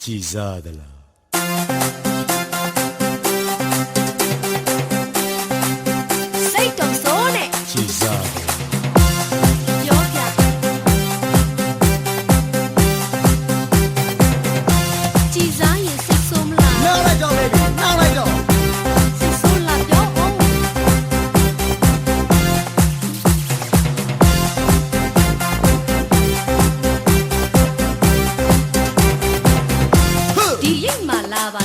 ကြည်စားသလားစိတ်တော်စိုးနဲ့ကြည်စားပြောပြကြည်စားရင်စိတ်ဆိုးမလားနောက်လိုက်တော့ baby နောက်လိုက်တော့စိတ်ဆိုးလားပြောအောင်ဒီရိတ်မှလာပါ